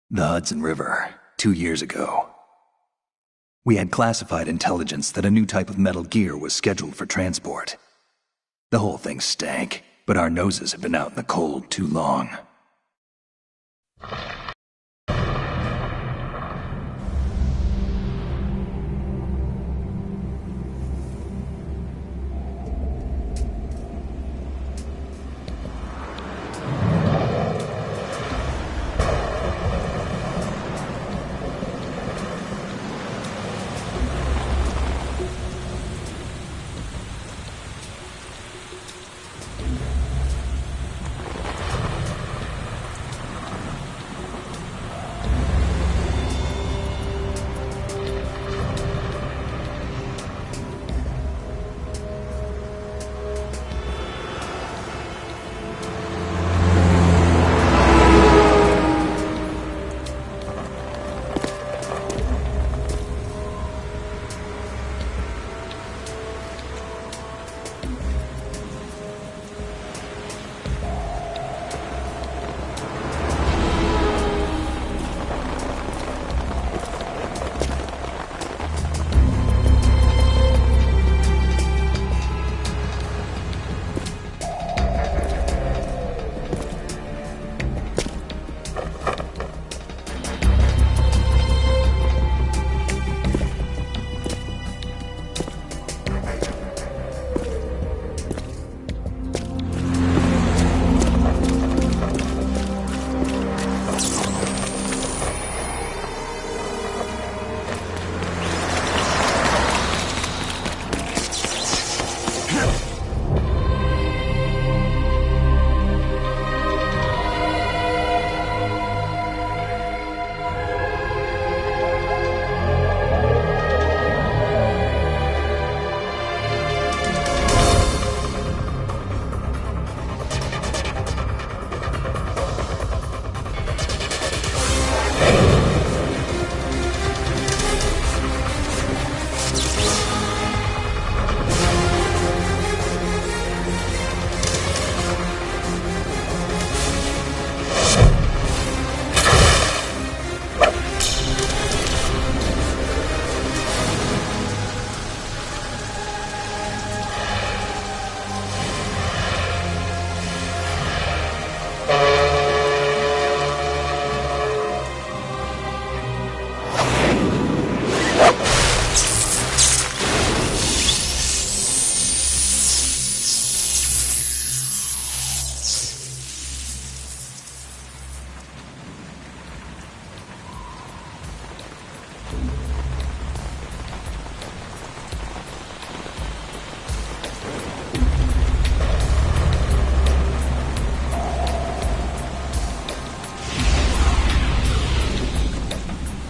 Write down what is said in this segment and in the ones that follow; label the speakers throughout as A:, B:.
A: The Hudson River, 2 years ago. We had classified intelligence that a new type of metal gear was scheduled for transport. The whole thing stank, but our noses had been out in the cold too long.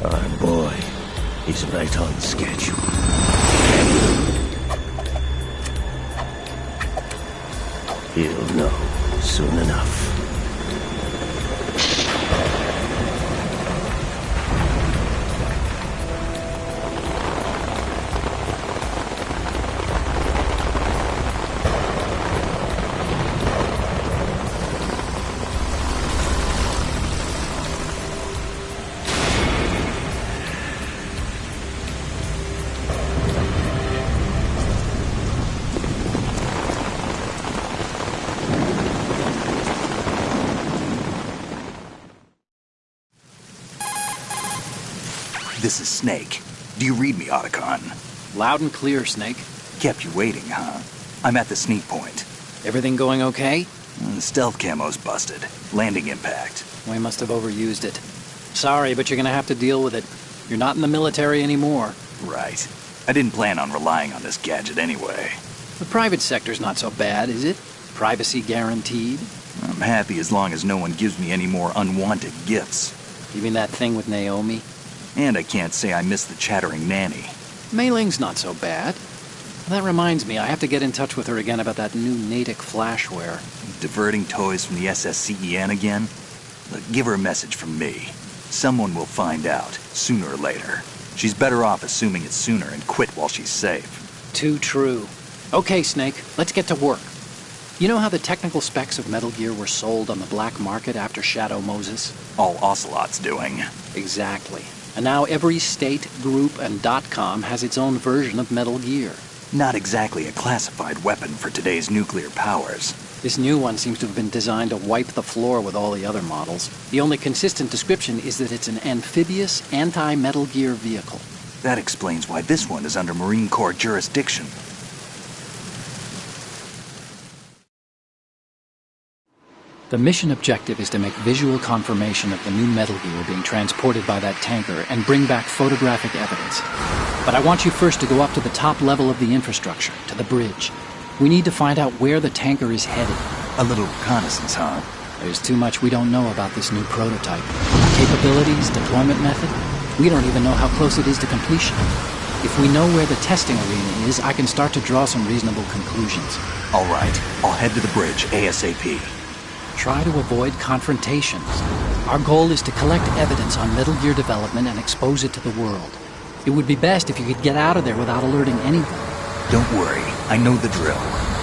B: Our boy, he's right on schedule. He'll know soon enough.
A: This is Snake. Do you read me, Otacon?
C: Loud and clear, Snake.
A: Kept you waiting, huh? I'm at the sneak point.
C: Everything going okay?
A: The stealth camo's busted. Landing impact.
C: We must have overused it. Sorry, but you're gonna have to deal with it. You're not in the military anymore.
A: Right. I didn't plan on relying on this gadget anyway.
C: The private sector's not so bad, is it? Privacy guaranteed?
A: I'm happy as long as no one gives me any more unwanted gifts.
C: You mean that thing with Naomi?
A: And I can't say I miss the chattering nanny.
C: Mei Ling's not so bad. That reminds me, I have to get in touch with her again about that new Natick flashware.
A: Diverting toys from the SSCEN again? Look, give her a message from me. Someone will find out, sooner or later. She's better off assuming it's sooner and quit while she's safe.
C: Too true. Okay, Snake, let's get to work. You know how the technical specs of Metal Gear were sold on the black market after Shadow Moses?
A: All Ocelot's doing.
C: Exactly. And now every state, group, and .com has its own version of Metal Gear.
A: Not exactly a classified weapon for today's nuclear powers.
C: This new one seems to have been designed to wipe the floor with all the other models. The only consistent description is that it's an amphibious, anti-Metal Gear vehicle.
A: That explains why this one is under Marine Corps jurisdiction.
C: The mission objective is to make visual confirmation of the new Metal Gear being transported by that tanker and bring back photographic evidence. But I want you first to go up to the top level of the infrastructure, to the bridge. We need to find out where the tanker is headed.
A: A little reconnaissance, huh?
C: There's too much we don't know about this new prototype. Capabilities, deployment method. We don't even know how close it is to completion. If we know where the testing arena is, I can start to draw some reasonable conclusions.
A: All right, I'll head to the bridge ASAP.
C: Try to avoid confrontations. Our goal is to collect evidence on Metal Gear development and expose it to the world. It would be best if you could get out of there without alerting anyone.
A: Don't worry, I know the drill.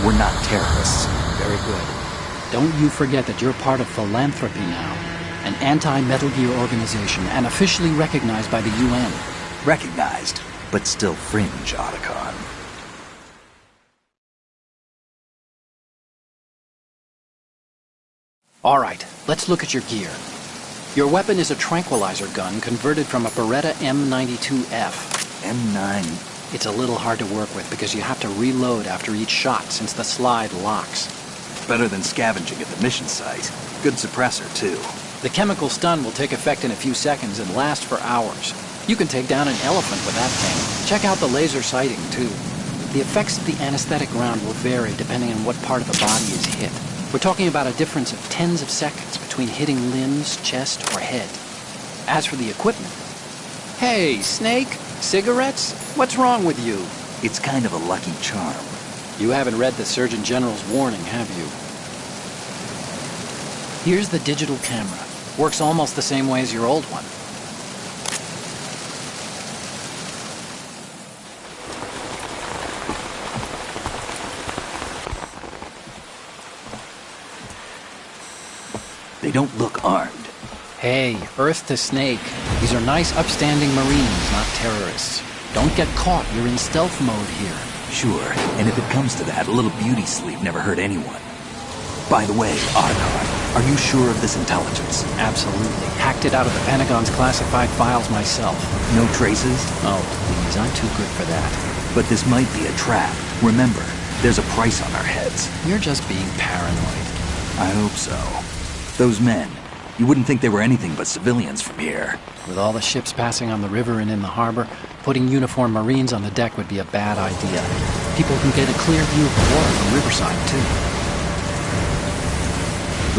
A: We're not terrorists.
C: Very good. Don't you forget that you're part of Philanthropy now, an anti-Metal Gear organization and officially recognized by the UN.
A: Recognized, but still fringe, Otacon.
C: All right, let's look at your gear. Your weapon is a tranquilizer gun converted from a Beretta M92F.
A: M9.
C: It's a little hard to work with because you have to reload after each shot since the slide locks.
A: Better than scavenging at the mission site. Good suppressor, too.
C: The chemical stun will take effect in a few seconds and last for hours. You can take down an elephant with that thing. Check out the laser sighting, too. The effects of the anesthetic round will vary depending on what part of the body is hit. We're talking about a difference of tens of seconds between hitting limbs, chest, or head. As for the equipment... Hey, Snake! Cigarettes? What's wrong with you?
A: It's kind of a lucky charm.
C: You haven't read the Surgeon General's warning, have you? Here's the digital camera. Works almost the same way as your old one.
A: They don't look armed.
C: Hey, Earth to Snake. These are nice, upstanding Marines, not terrorists. Don't get caught. You're in stealth mode here.
A: Sure, and if it comes to that, a little beauty sleep never hurt anyone. By the way, Otacon, are you sure of this intelligence?
C: Absolutely. Hacked it out of the Pentagon's classified files myself.
A: No traces?
C: Oh, please, I'm too good for that.
A: But this might be a trap. Remember, there's a price on our heads.
C: You're just being paranoid.
A: I hope so. Those men, you wouldn't think they were anything but civilians from here.
C: With all the ships passing on the river and in the harbor, putting uniformed Marines on the deck would be a bad idea. People can get a clear view of the water from Riverside, too.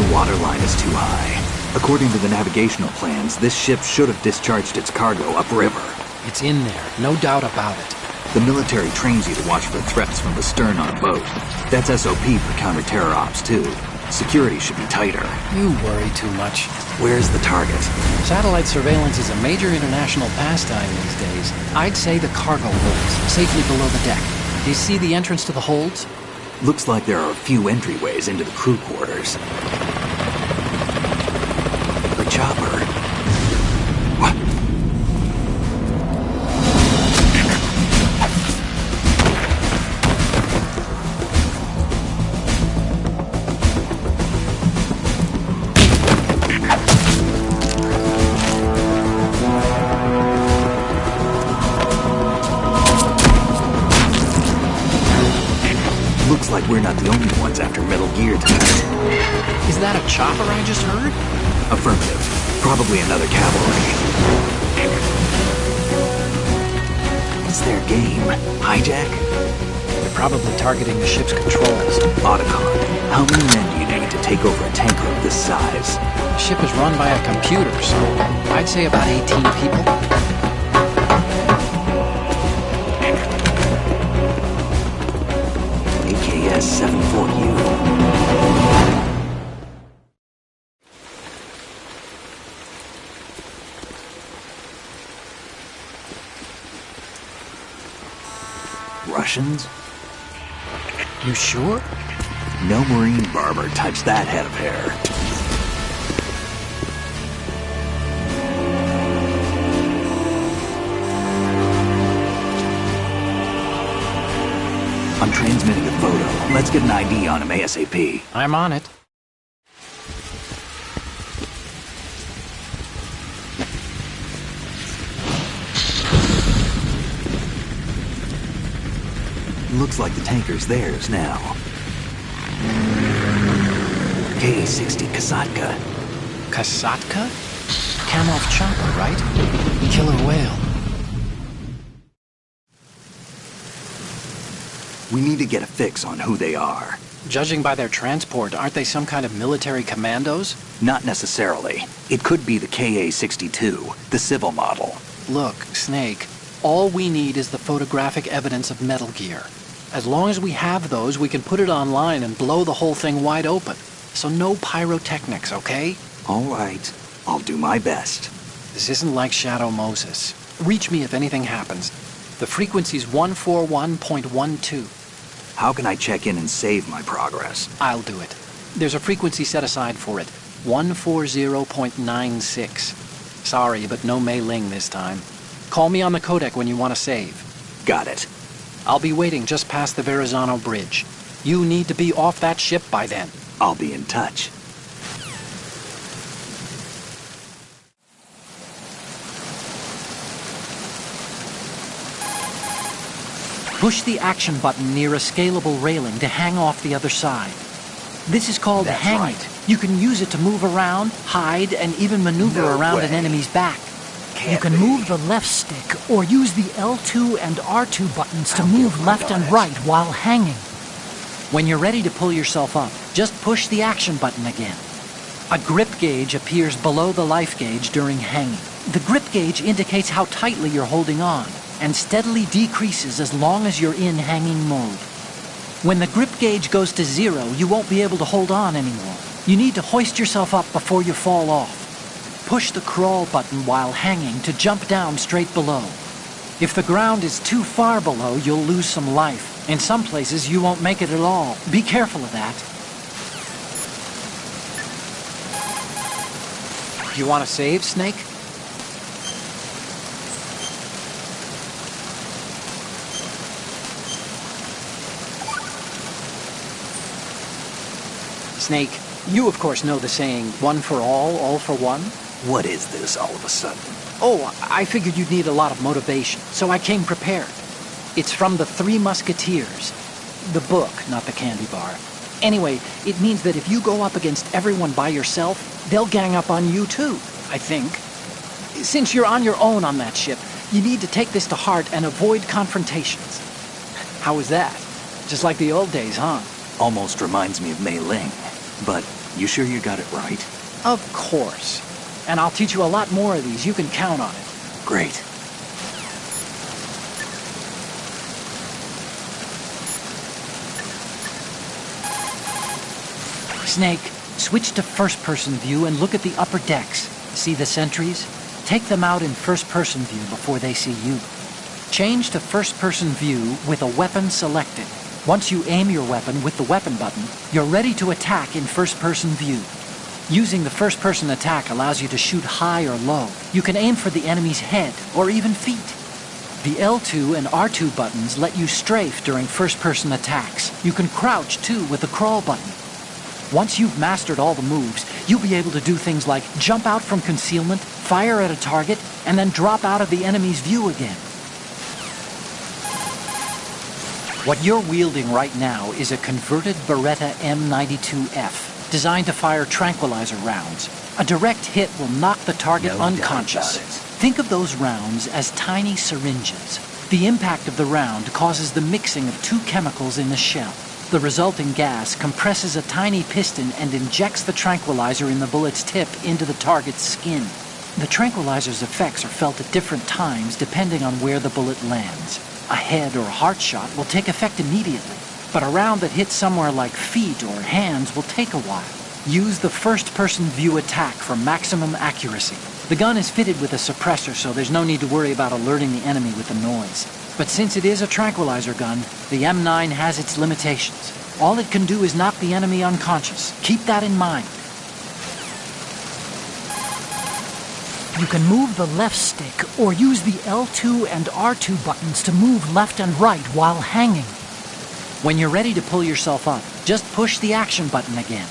A: The water line is too high. According to the navigational plans, this ship should have discharged its cargo upriver.
C: It's in there, no doubt about it.
A: The military trains you to watch for threats from the stern on a boat. That's SOP for counter-terror ops, too. Security should be tighter.
C: You worry too much.
A: Where's the target?
C: Satellite surveillance is a major international pastime these days. I'd say the cargo holds, safely below the deck. Do you see the entrance to the holds?
A: Looks like there are a few entryways into the crew quarters. The chopper. What? Looks like we're not the only ones after Metal Gear tonight.
C: Is that a chopper I just heard?
A: Affirmative. Probably another cavalry. What's their game? Hijack?
C: They're probably targeting the ship's controls.
A: Otacon, how many men do you need to take over a tanker of this size?
C: The ship is run by a computer, so I'd say about 18 people.
A: AKS-74U. Russians?
C: You sure?
A: No marine barber touched that head of hair. I'm transmitting a photo. Let's get an ID on him ASAP.
C: I'm on it.
A: Looks like the tanker's theirs now. Ka-60 Kasatka.
C: Kasatka? Kamov chopper, right? Killer whale.
A: We need to get a fix on who they are.
C: Judging by their transport, aren't they some kind of military commandos?
A: Not necessarily. It could be the Ka-62, the civil model.
C: Look, Snake, all we need is the photographic evidence of Metal Gear. As long as we have those, we can put it online and blow the whole thing wide open. So no pyrotechnics, okay?
A: All right. I'll do my best.
C: This isn't like Shadow Moses. Reach me if anything happens. The frequency's 141.12.
A: How can I check in and save my progress?
C: I'll do it. There's a frequency set aside for it. 140.96. Sorry, but no Mei Ling this time. Call me on the codec when you want to save.
A: Got it.
C: I'll be waiting just past the Verrazano Bridge. You need to be off that ship by then.
A: I'll be in touch.
D: Push the action button near a scalable railing to hang off the other side. This is called
A: That's
D: hanging.
A: right.
D: You can use it to move around, hide, and even maneuver
A: No
D: around
A: way.
D: an enemy's back.
A: Can't
D: You can
A: be.
D: move the left stick or use the L2 and R2 buttons to
A: I'll
D: move
A: get
D: left
A: on
D: and
A: it.
D: right while hanging. When you're ready to pull yourself up, just push the action button again. A grip gauge appears below the life gauge during hanging. The grip gauge indicates how tightly you're holding on, and steadily decreases as long as you're in hanging mode. When the grip gauge goes to 0, you won't be able to hold on anymore. You need to hoist yourself up before you fall off. Push the crawl button while hanging to jump down straight below. If the ground is too far below, you'll lose some life. In some places, you won't make it at all. Be careful of that.
C: You want to save, Snake? Snake, you of course know the saying, one for all for one?
A: What is this all of a sudden?
C: Oh, I figured you'd need a lot of motivation, so I came prepared. It's from the Three Musketeers. The book, not the candy bar. Anyway, it means that if you go up against everyone by yourself, they'll gang up on you too, I think. Since you're on your own on that ship, you need to take this to heart and avoid confrontations. How was that? Just like the old days, huh?
A: Almost reminds me of Mei Ling. But you sure you got it right?
C: Of course. And I'll teach you a lot more of these. You can count on it.
A: Great.
D: Snake, switch to first-person view and look at the upper decks. See the sentries? Take them out in first-person view before they see you. Change to first-person view with a weapon selected. Once you aim your weapon with the weapon button, you're ready to attack in first-person view. Using the first-person attack allows you to shoot high or low. You can aim for the enemy's head or even feet. The L2 and R2 buttons let you strafe during first-person attacks. You can crouch, too, with the crawl button. Once you've mastered all the moves, you'll be able to do things like jump out from concealment, fire at a target, and then drop out of the enemy's view again. What you're wielding right now is a converted Beretta M92F, designed to fire tranquilizer rounds. A direct hit will knock the target
A: No doubt
D: unconscious.
A: about it.
D: Think of those rounds as tiny syringes. The impact of the round causes the mixing of two chemicals in the shell. The resulting gas compresses a tiny piston and injects the tranquilizer in the bullet's tip into the target's skin. The tranquilizer's effects are felt at different times depending on where the bullet lands. A head or heart shot will take effect immediately, but a round that hits somewhere like feet or hands will take a while. Use the first-person view attack for maximum accuracy. The gun is fitted with a suppressor, so there's no need to worry about alerting the enemy with the noise. But since it is a tranquilizer gun, the M9 has its limitations. All it can do is knock the enemy unconscious. Keep that in mind. You can move the left stick or use the L2 and R2 buttons to move left and right while hanging. When you're ready to pull yourself up, just push the action button again.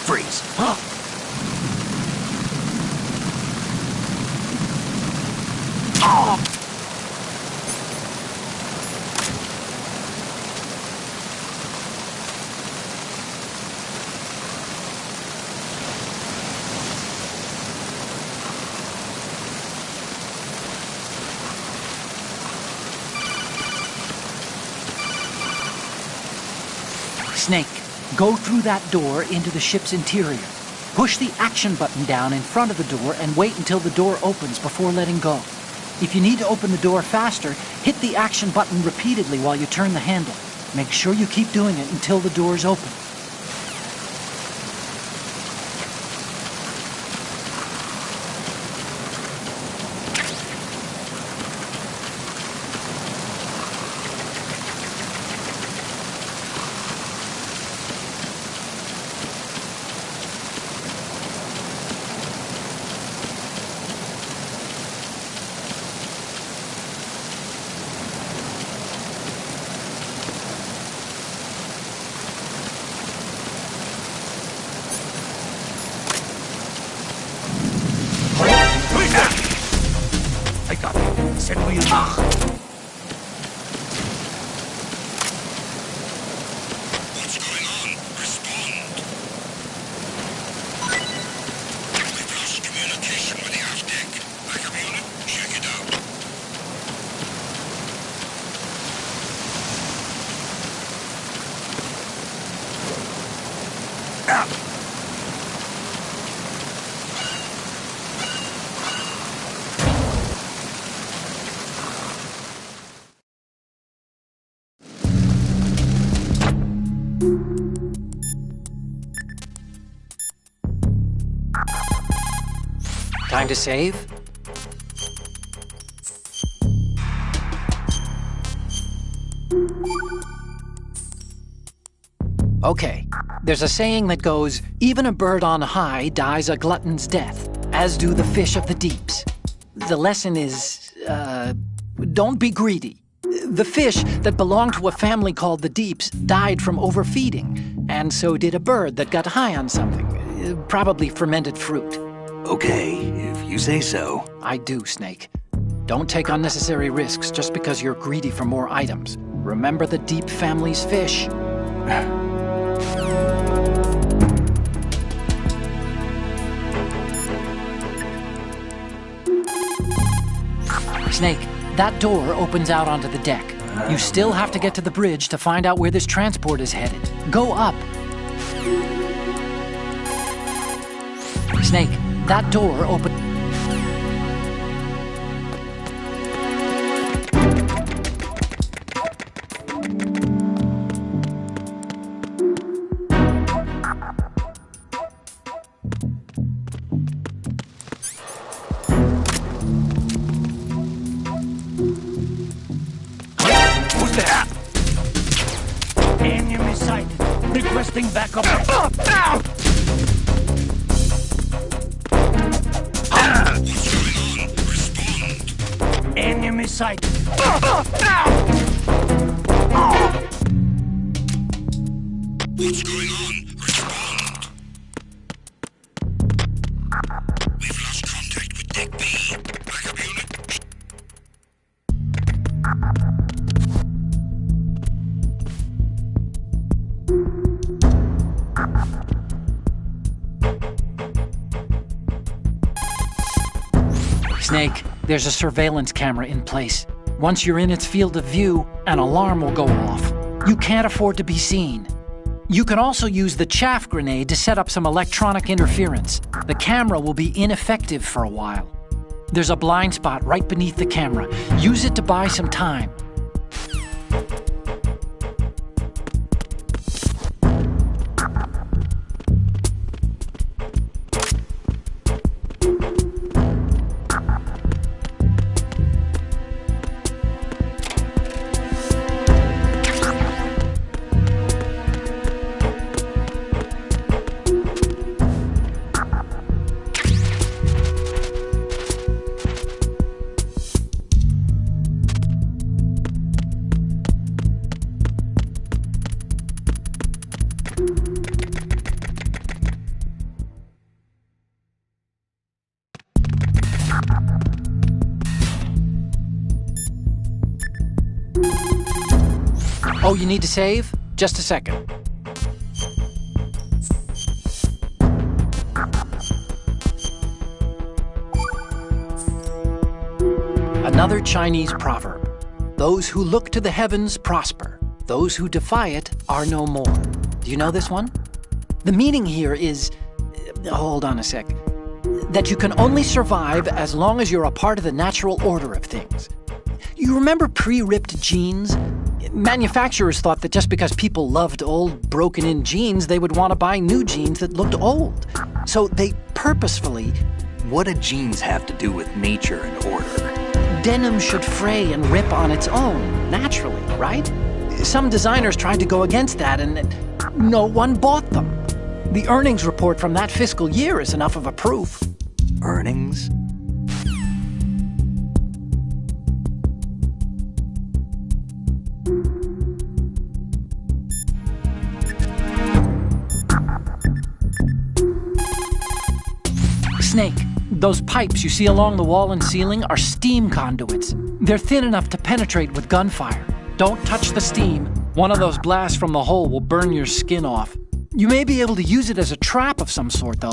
A: Freeze.
D: Snake, go through that door into the ship's interior. Push the action button down in front of the door and wait until the door opens before letting go. If you need to open the door faster, hit the action button repeatedly while you turn the handle. Make sure you keep doing it until the door's open.
A: I got it. Set me up.
E: What's going on? Respond. We've lost communication with the aft deck. Backup unit, check it out.
D: Time to save? Okay, there's a saying that goes, even a bird on high dies a glutton's death, as do the fish of the deeps. The lesson is, don't be greedy. The fish that belonged to a family called the Deeps died from overfeeding, and so did a bird that got high on something, probably fermented fruit.
A: Okay, if you say so.
D: I do, Snake. Don't take unnecessary risks just because you're greedy for more items. Remember the Deep family's fish. Snake, that door opens out onto the deck. You still have to get to the bridge to find out where this transport is headed. Go up. Snake, that door open...
A: Who's that?
F: Enemy sighted.
B: thing back up. Enemy sight.
E: What's going on? Respond. We've lost contact with Deck B. Backup unit.
D: Snake, there's a surveillance camera in place. Once you're in its field of view, an alarm will go off. You can't afford to be seen. You can also use the chaff grenade to set up some electronic interference. The camera will be ineffective for a while. There's a blind spot right beneath the camera. Use it to buy some time. Oh, you need to save? Just a second. Another Chinese proverb. Those who look to the heavens prosper. Those who defy it are no more. Do you know this one? The meaning here is... hold on a sec. That you can only survive as long as you're a part of the natural order of things. You remember pre-ripped jeans? Manufacturers thought that just because people loved old, broken-in jeans, they would want to buy new jeans that looked old. So they purposefully...
A: What do jeans have to do with nature and order?
D: Denim should fray and rip on its own, naturally, right? Some designers tried to go against that, and no one bought them. The earnings report from that fiscal year is enough of a proof.
A: Earnings?
D: Snake, those pipes you see along the wall and ceiling are steam conduits. They're thin enough to penetrate with gunfire. Don't touch the steam. One of those blasts from the hole will burn your skin off. You may be able to use it as a trap of some sort, though.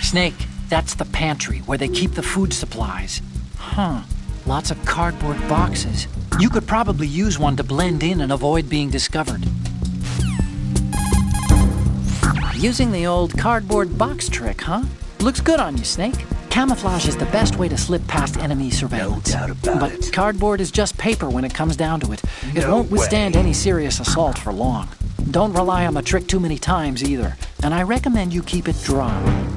D: Snake, that's the pantry where they keep the food supplies. Huh, lots of cardboard boxes. You could probably use one to blend in and avoid being discovered. Using the old cardboard box trick, huh? Looks good on you, Snake. Camouflage is the best way to slip past enemy surveillance.
A: No doubt about it.
D: But cardboard is just paper when it comes down to it. It
A: No
D: won't withstand
A: way.
D: any serious assault for long. Don't rely on the trick too many times either. And I recommend you keep it dry.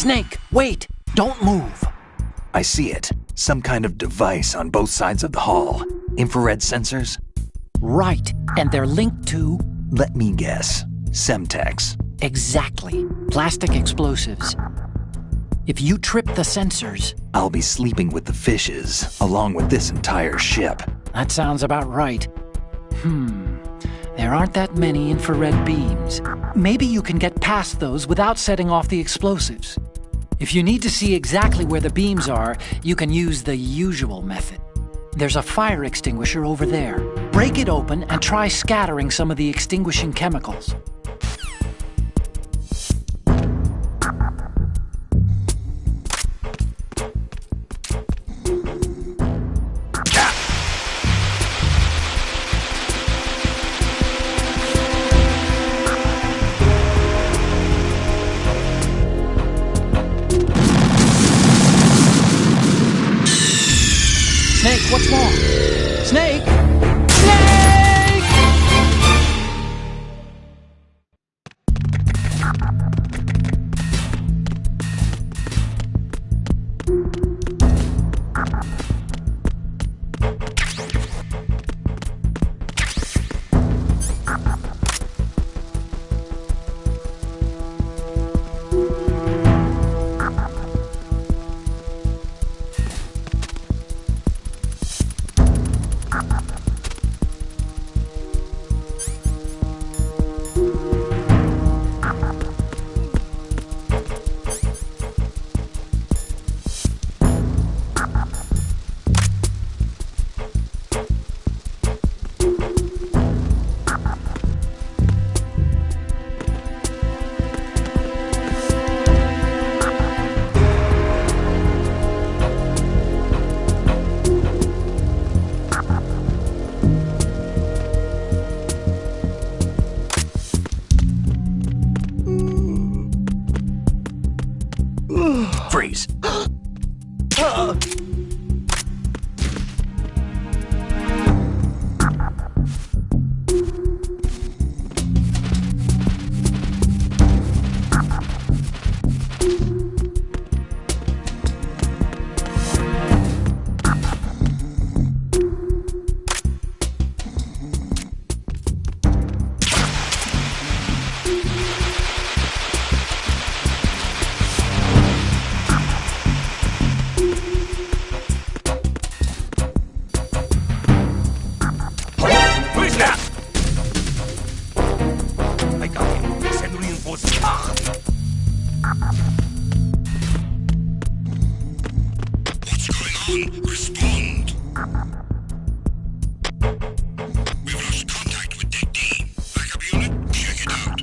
D: Snake, wait! Don't move!
A: I see it. Some kind of device on both sides of the hall. Infrared sensors?
D: Right, and they're linked to...
A: Let me guess. Semtex.
D: Exactly. Plastic explosives. If you trip the sensors...
A: I'll be sleeping with the fishes, along with this entire ship.
D: That sounds about right. There aren't that many infrared beams. Maybe you can get past those without setting off the explosives. If you need to see exactly where the beams are, you can use the usual method. There's a fire extinguisher over there. Break it open and try scattering some of the extinguishing chemicals. Snake, what's wrong? Snake! Snake!
A: Freeze.
E: What's going on? Respond. We've lost contact with Deck D. Backup unit, check it out.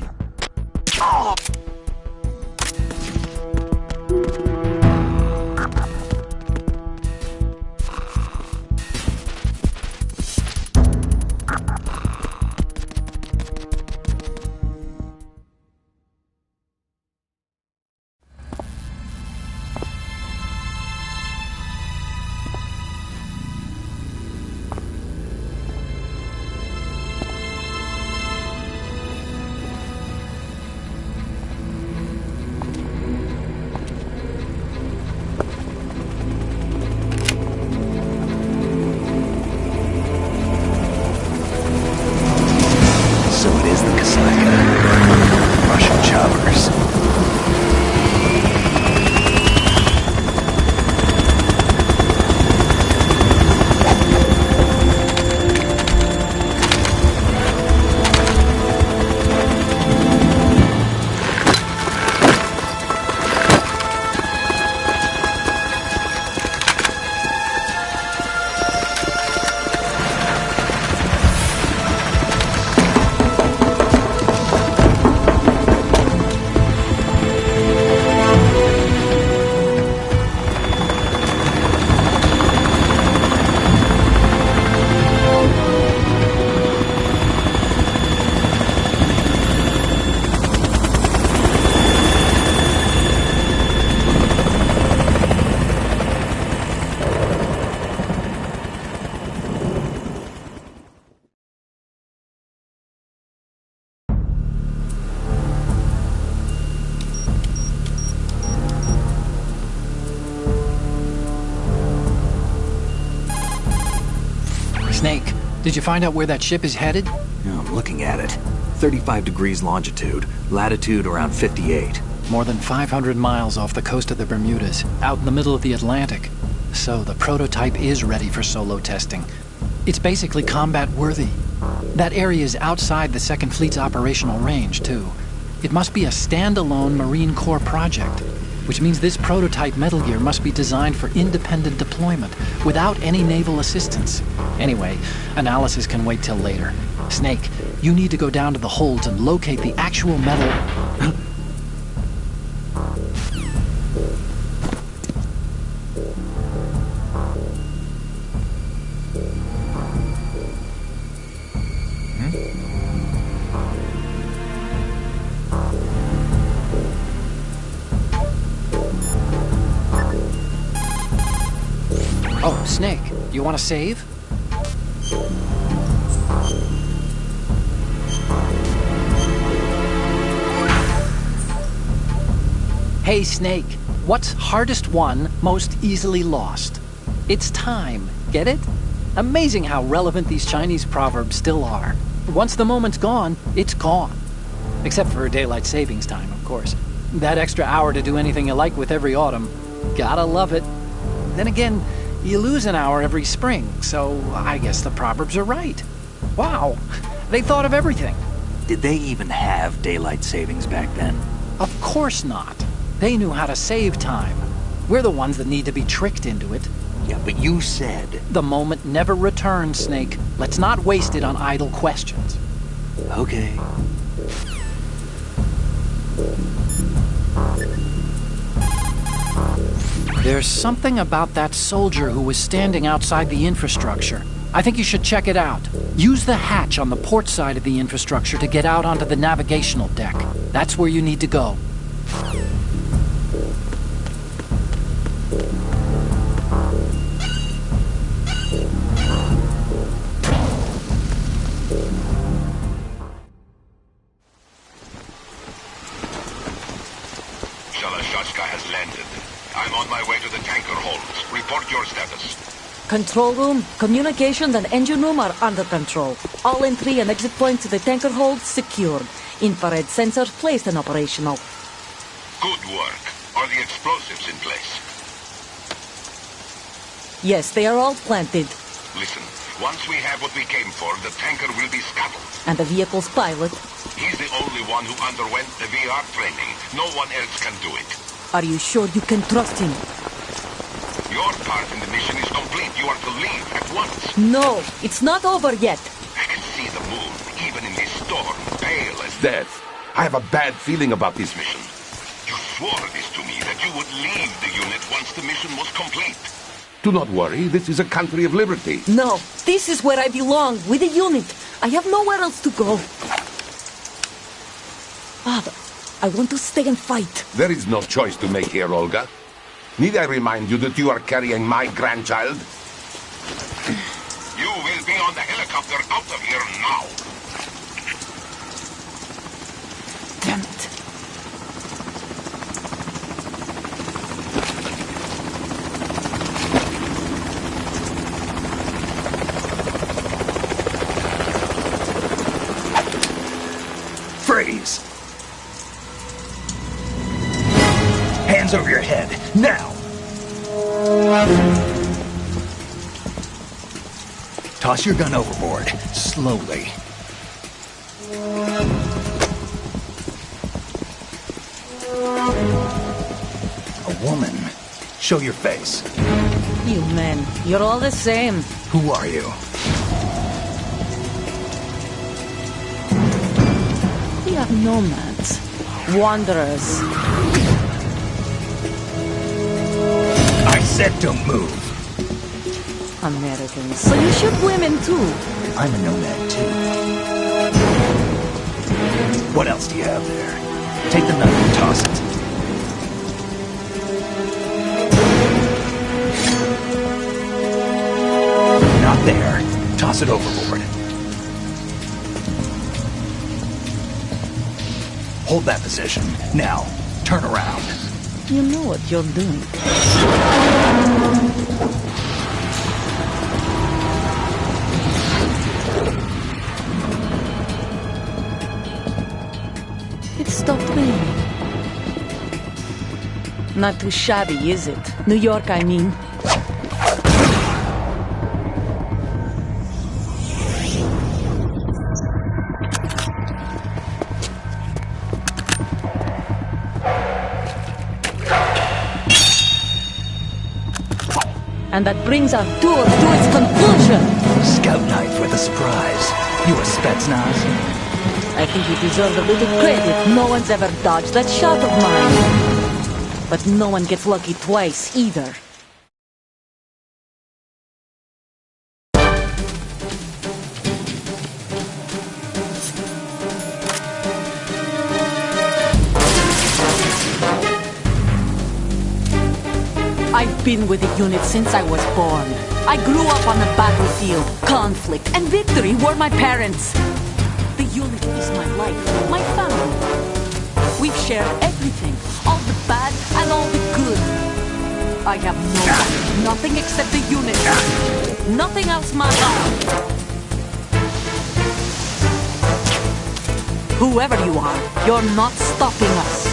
C: Did you find out where that ship is headed?
A: Yeah, I'm looking at it. 35 degrees longitude, latitude around 58.
C: More than 500 miles off the coast of the Bermudas, out in the middle of the Atlantic. So the prototype is ready for solo testing. It's basically combat-worthy. That area is outside the Second Fleet's operational range, too. It must be a standalone Marine Corps project, which means this prototype Metal Gear must be designed for independent deployment, without any naval assistance. Anyway, analysis can wait till later. Snake, you need to go down to the holds and locate the actual metal... Oh, Snake, you want to save? Hey, Snake, what's hardest won, most easily lost? It's time, get it? Amazing how relevant these Chinese proverbs still are. Once the moment's gone, it's gone. Except for daylight savings time, of course. That extra hour to do anything you like with every autumn. Gotta love it. Then again, you lose an hour every spring, so I guess the proverbs are right. Wow, they thought of everything.
A: Did they even have daylight savings back then?
C: Of course not. They knew how to save time. We're the ones that need to be tricked into it.
A: Yeah, but you said...
C: The moment never returns, Snake. Let's not waste it on idle questions.
A: Okay.
C: There's something about that soldier who was standing outside the infrastructure. I think you should check it out. Use the hatch on the port side of the infrastructure to get out onto the navigational deck. That's where you need to go.
E: Shalashashka has landed. I'm on my way to the tanker holds. Report your status.
F: Control room, communications and engine room are under control. All entry and exit points to the tanker hold secured. Infrared sensors placed and operational.
E: Good work. Are the explosives in place?
F: Yes, they are all planted.
E: Listen, once we have what we came for, the tanker will be scuttled.
F: And the vehicle's pilot?
E: He's the only one who underwent the VR training. No one else can do it.
F: Are you sure you can trust him?
E: Your part in the mission is complete. You are to leave at once.
F: No, it's not over yet.
E: I can see the moon, even in this storm, pale as
G: Death. I have a bad feeling about this mission.
E: You swore this to me, that you would leave the unit once the mission was complete.
G: Do not worry, this is a country of liberty.
F: No, this is where I belong, with the unit. I have nowhere else to go. Father, I want to stay and fight.
G: There is no choice to make here, Olga. Need I remind you that you are carrying my grandchild?
E: You will be on the helicopter out of here now.
F: Damn it.
A: Freeze! Hands over your head, now! Toss your gun overboard, slowly. A woman. Show your face.
F: You men, you're all the same.
A: Who are you?
F: We are nomads. Wanderers.
A: I said don't move.
F: Americans. So you shoot women too.
A: I'm a nomad too. What else do you have there? Take the knife and toss it. Not there. Toss it overboard. Hold that position. Now, turn around.
F: You know what you're doing. Not too shabby, is it? New York, I mean. And that brings our tour to its conclusion.
A: Scout knife with a surprise. You a Spetsnaz?
F: I think you deserve a little credit. No one's ever dodged that shot of mine. But no one gets lucky twice, either. I've been with the unit since I was born. I grew up on the battlefield. Conflict and victory were my parents. The unit is my life, my family. We've shared everything, all the bad and all the good. I have nothing except the unit. Nothing else matters. Whoever you are, you're not stopping us.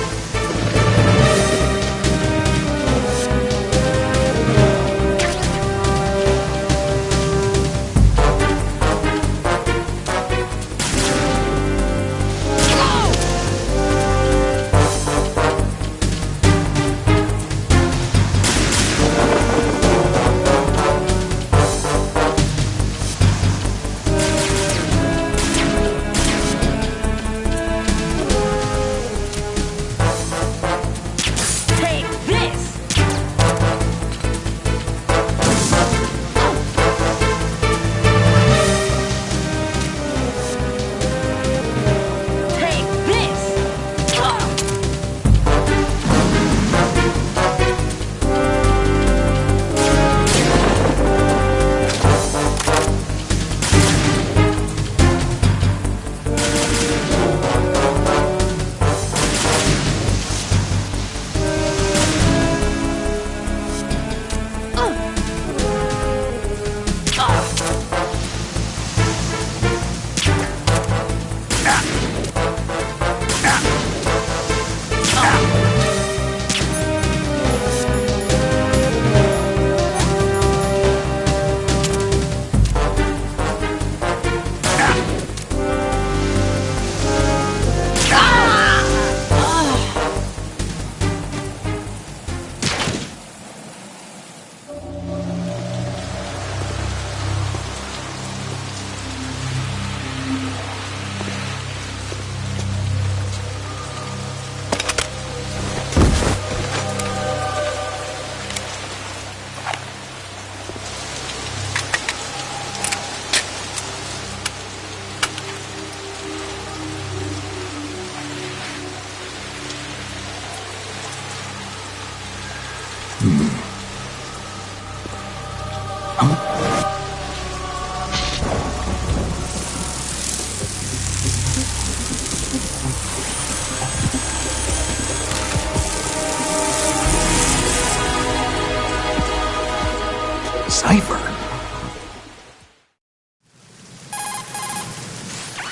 A: Cipher.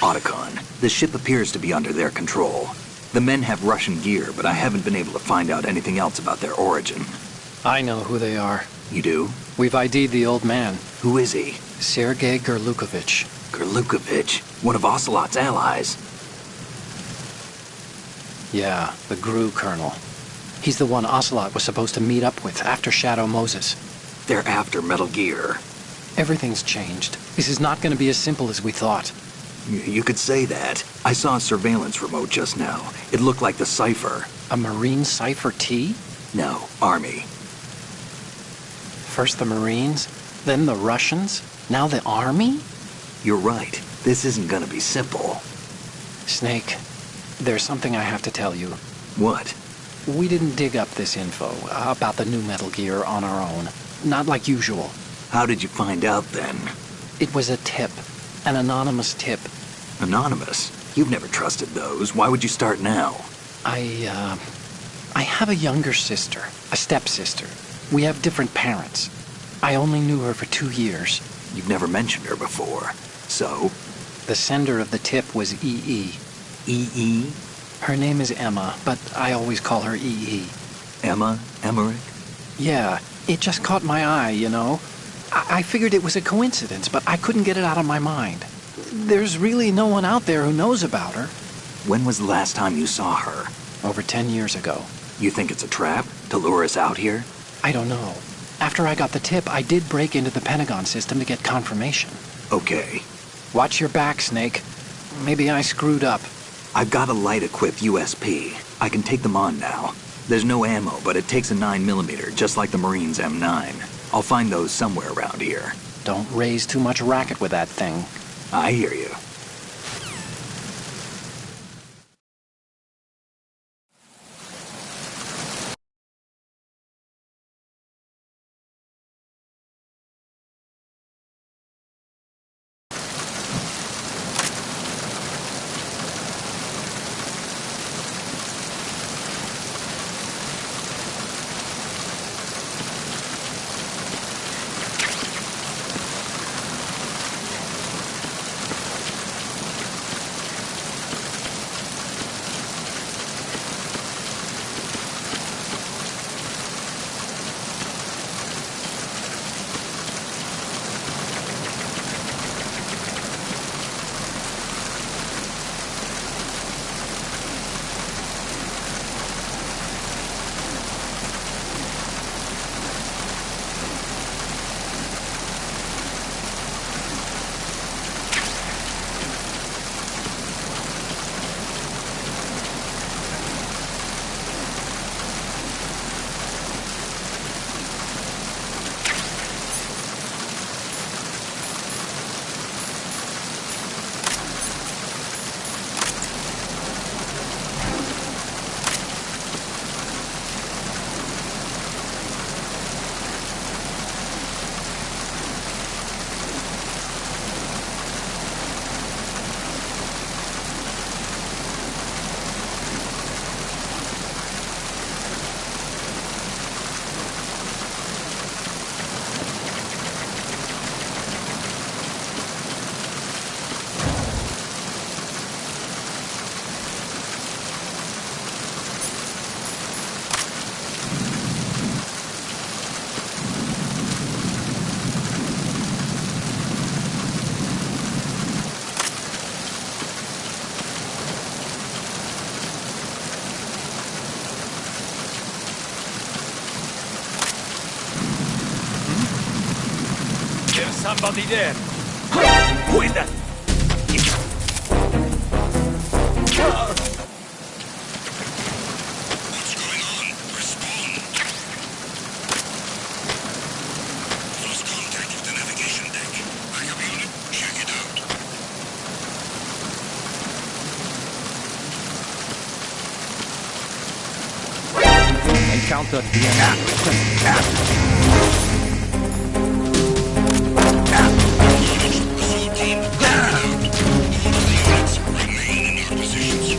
A: Otacon, the ship appears to be under their control. The men have Russian gear, but I haven't been able to find out anything else about their origin.
C: I know who they are.
A: You do?
C: We've ID'd the old man,
A: Who is he?
C: Sergei Gerlukovich.
A: Gerlukovich, one of Ocelot's allies.
C: Yeah, the GRU colonel. He's the one Ocelot was supposed to meet up with after Shadow Moses.
A: They're after Metal Gear.
C: Everything's changed. This is not going to be as simple as we thought.
A: You could say that. I saw a surveillance remote just now. It looked like the Cipher.
C: A Marine Cipher T?
A: No, Army.
C: First the Marines, then the Russians, now the Army?
A: You're right. This isn't gonna be simple.
C: Snake, there's something I have to tell you.
A: What?
C: We didn't dig up this info about the new Metal Gear on our own. Not like usual.
A: How did you find out then?
C: It was a tip. An anonymous tip.
A: Anonymous? You've never trusted those. Why would you start now?
C: I have a younger sister, a stepsister. We have different parents. I only knew her for 2 years.
A: You've never mentioned her before. So?
C: The sender of the tip was EE.
A: EE?
C: Her name is Emma, but I always call her EE.
A: Emma? Emmerich?
C: Yeah, it just caught my eye, you know. I figured it was a coincidence, but I couldn't get it out of my mind. There's really no one out there who knows about her.
A: When was the last time you saw her?
C: Over 10 years ago.
A: You think it's a trap to lure us out here?
C: I don't know. After I got the tip, I did break into the Pentagon system to get confirmation.
A: Okay.
C: Watch your back, Snake. Maybe I screwed up.
A: I've got a light-equipped USP. I can take them on now. There's no ammo, but it takes a 9mm, just like the Marines' M9. I'll find those somewhere around here.
C: Don't raise too much racket with that thing.
A: I hear you.
H: Somebody there.
B: Who is that?
E: What's going on? Respond. Lost contact with the navigation deck. Backup unit, check it out.
H: Encountered the enemy.
E: Assault team, clear it out. All of the units remain in your positions.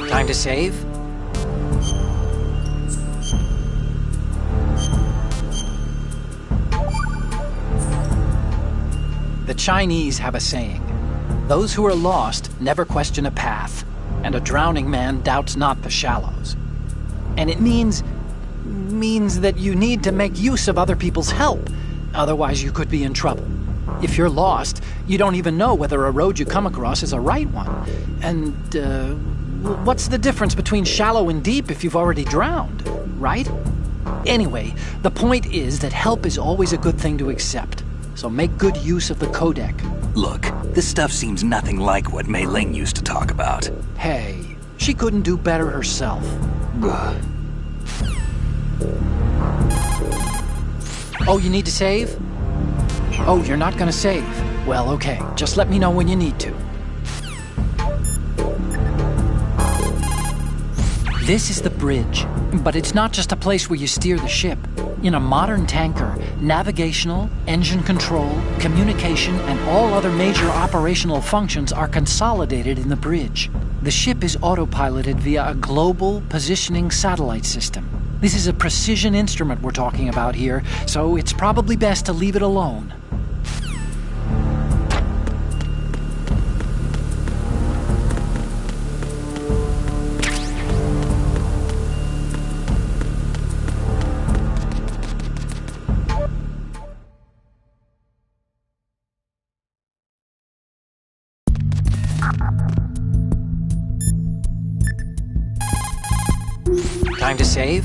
C: Time to save? The Chinese have a saying. Those who are lost never question a path, and a drowning man doubts not the shallows. And it means that you need to make use of other people's help, otherwise you could be in trouble. If you're lost, you don't even know whether a road you come across is a right one. And, what's the difference between shallow and deep if you've already drowned, right? Anyway, the point is that help is always a good thing to accept. So make good use of the codec.
A: Look, this stuff seems nothing like what Mei Ling used to talk about.
C: Hey, she couldn't do better herself.
A: Ugh.
C: Oh, you need to save? Oh, you're not gonna save. Well, okay. Just let me know when you need to. This is the bridge, but it's not just a place where you steer the ship. In a modern tanker, navigational, engine control, communication, and all other major operational functions are consolidated in the bridge. The ship is autopiloted via a global positioning satellite system. This is a precision instrument we're talking about here, so it's probably best to leave it alone. Time to save?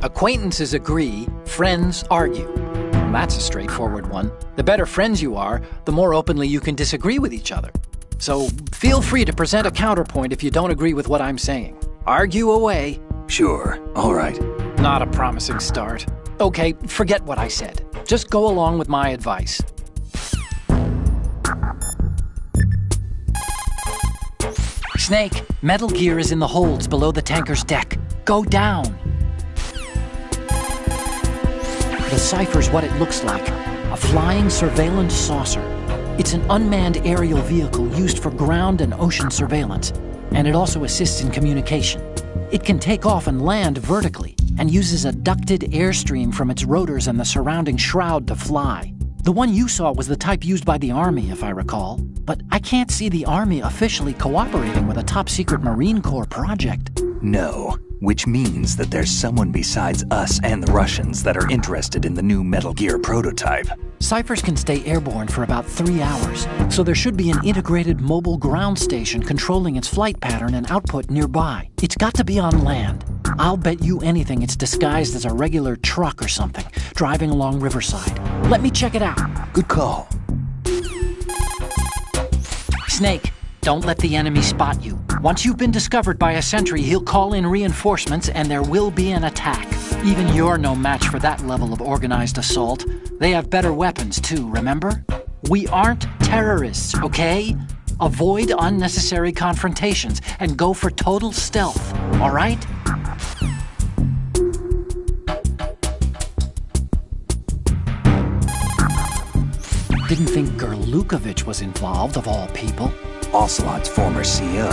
C: Acquaintances agree, friends argue. That's a straightforward one. The better friends you are, the more openly you can disagree with each other. So feel free to present a counterpoint if you don't agree with what I'm saying. Argue away.
A: Sure, all right.
C: Not a promising start. Okay, forget what I said. Just go along with my advice. Snake, Metal Gear is in the holds below the tanker's deck. Go down. The Cypher's what it looks like. A flying surveillance saucer. It's an unmanned aerial vehicle used for ground and ocean surveillance, and it also assists in communication. It can take off and land vertically, and uses a ducted airstream from its rotors and the surrounding shroud to fly. The one you saw was the type used by the Army, if I recall. But I can't see the Army officially cooperating with a top-secret Marine Corps project.
A: No, which means that there's someone besides us and the Russians that are interested in the new Metal Gear prototype.
C: Cyphers can stay airborne for about 3 hours, so there should be an integrated mobile ground station controlling its flight pattern and output nearby. It's got to be on land. I'll bet you anything it's disguised as a regular truck or something, driving along Riverside. Let me check it out.
A: Good call.
C: Snake, don't let the enemy spot you. Once you've been discovered by a sentry, he'll call in reinforcements and there will be an attack. Even you're no match for that level of organized assault. They have better weapons too, remember? We aren't terrorists, okay? Avoid unnecessary confrontations and go for total stealth, all right? Didn't think Gerlukovich was involved, of all people.
A: Ocelot's former CO,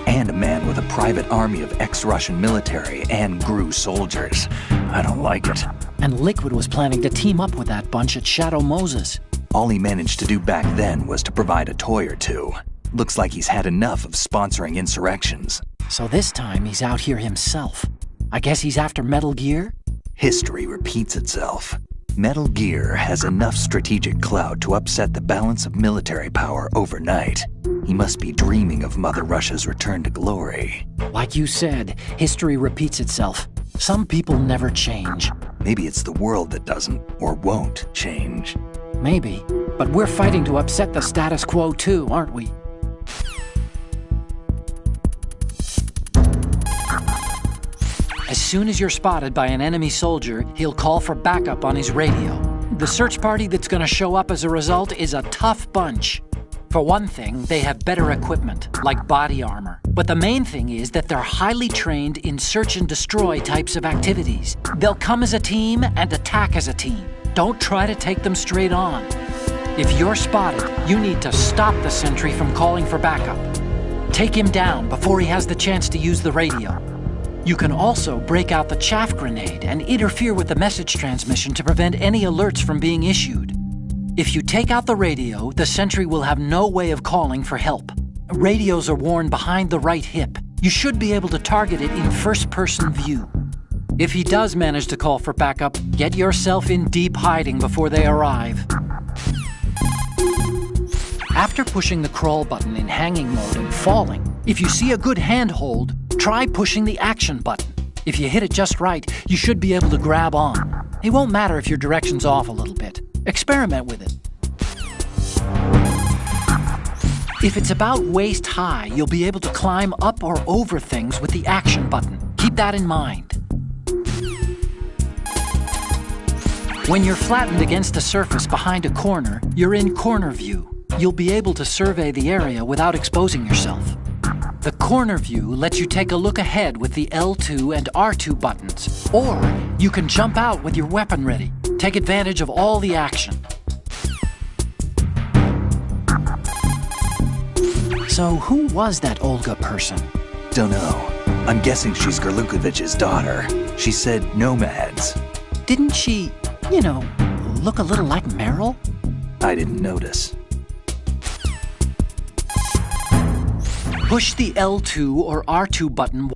A: and a man with a private army of ex-Russian military and GRU soldiers. I don't like it.
C: And Liquid was planning to team up with that bunch at Shadow Moses.
A: All he managed to do back then was to provide a toy or two. Looks like he's had enough of sponsoring insurrections.
C: So this time he's out here himself. I guess he's after Metal Gear?
A: History repeats itself. Metal Gear has enough strategic clout to upset the balance of military power overnight. He must be dreaming of Mother Russia's return to glory.
C: Like you said, history repeats itself. Some people never change.
A: Maybe it's the world that doesn't or won't change.
C: Maybe, but we're fighting to upset the status quo too, aren't we? As soon as you're spotted by an enemy soldier, he'll call for backup on his radio. The search party that's gonna show up as a result is a tough bunch. For one thing, they have better equipment, like body armor. But the main thing is that they're highly trained in search and destroy types of activities. They'll come as a team and attack as a team. Don't try to take them straight on. If you're spotted, you need to stop the sentry from calling for backup. Take him down before he has the chance to use the radio. You can also break out the chaff grenade and interfere with the message transmission to prevent any alerts from being issued. If you take out the radio, the sentry will have no way of calling for help. Radios are worn behind the right hip. You should be able to target it in first-person view. If he does manage to call for backup, get yourself in deep hiding before they arrive. After pushing the crawl button in hanging mode and falling, if you see a good handhold, try pushing the action button. If you hit it just right, you should be able to grab on. It won't matter if your direction's off a little bit. Experiment with it. If it's about waist high, you'll be able to climb up or over things with the action button. Keep
D: Keep that in mind. When you're flattened against a surface behind a corner, you're in corner view. You'll be able to survey the area without exposing yourself. The corner view lets you take a look ahead with the L2 and R2 buttons, or you can jump out with your weapon ready. Take advantage of all the action. So who was that Olga person?
A: Don't know. I'm guessing she's Gerlukovich's daughter. She said nomads.
D: Didn't she, look a little like Meryl?
A: I didn't notice.
D: Push the L2 or R2 button.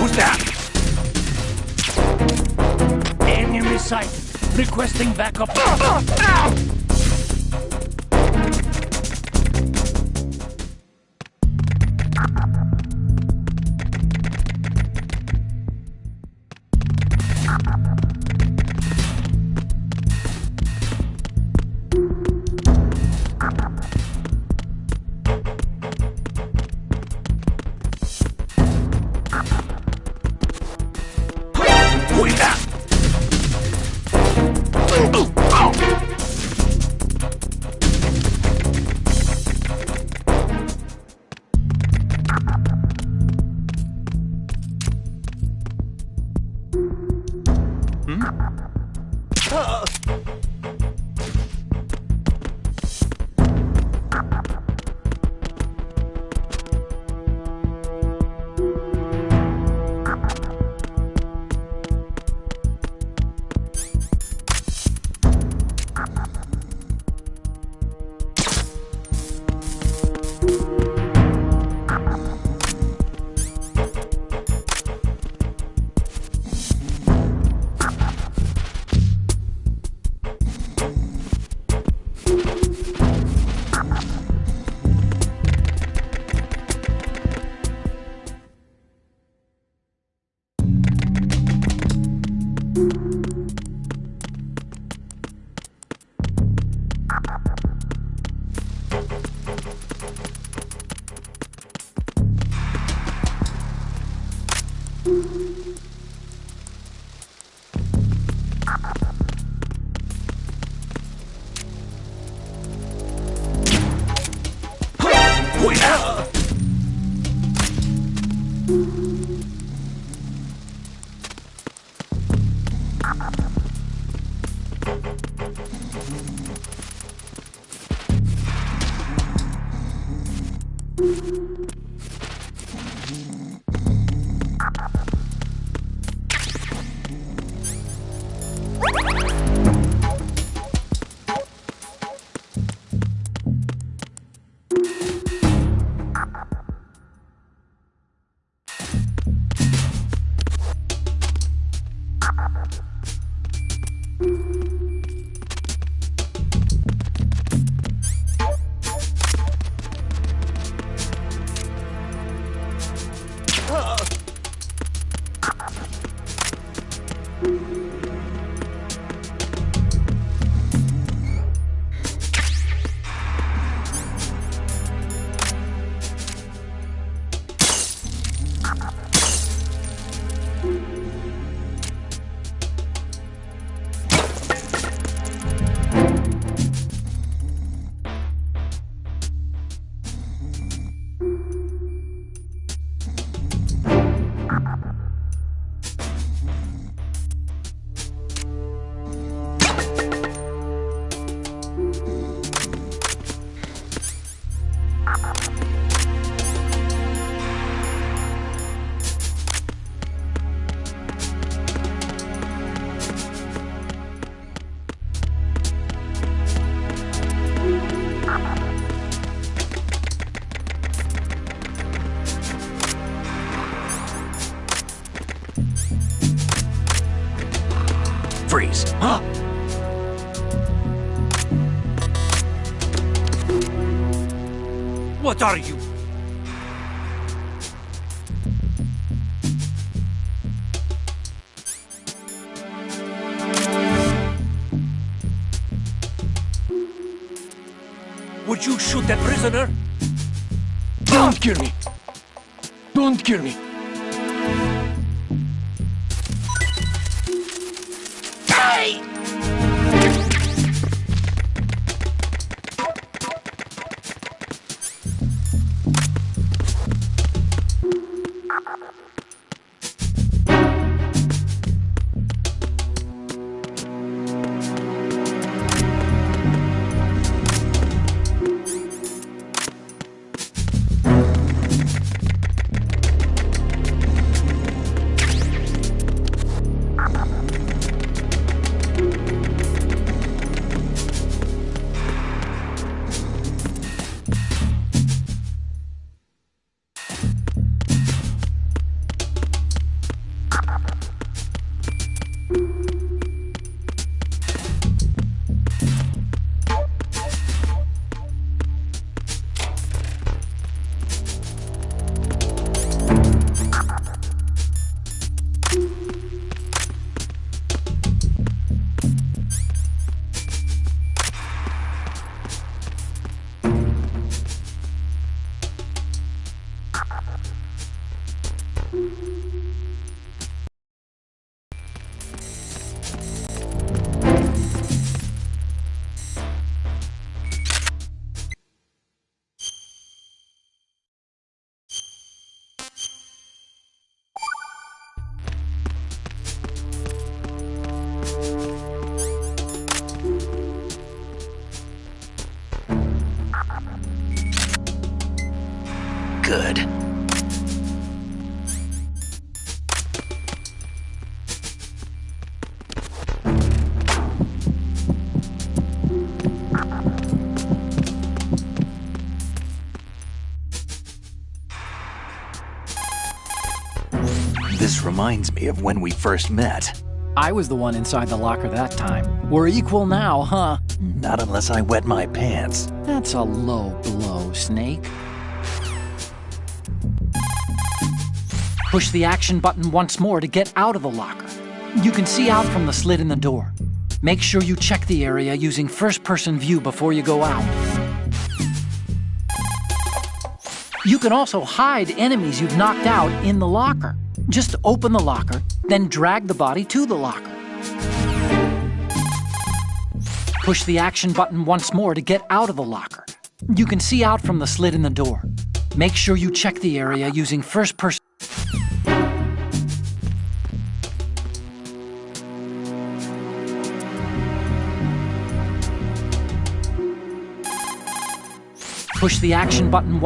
B: Who's that? Enemy sight. Requesting backup. Who's that? Freeze. Huh? What are you? Would you shoot the prisoner?
I: Don't kill me! Don't kill me!
A: Good. This reminds me of when we first met.
C: I was the one inside the locker that time. We're equal now, huh?
A: Not unless I wet my pants.
C: That's a low blow, Snake. Push the action button once more to get out of the locker. You can see out from the slit in the door. Make sure you check the area using first-person view before you go out. You can also hide enemies you've knocked out in the locker. Just open the locker, then drag the body to the locker. Push the action button once more to get out of the locker. You can see out from the slit in the door. Make sure you check the area using first-person. Push the action button.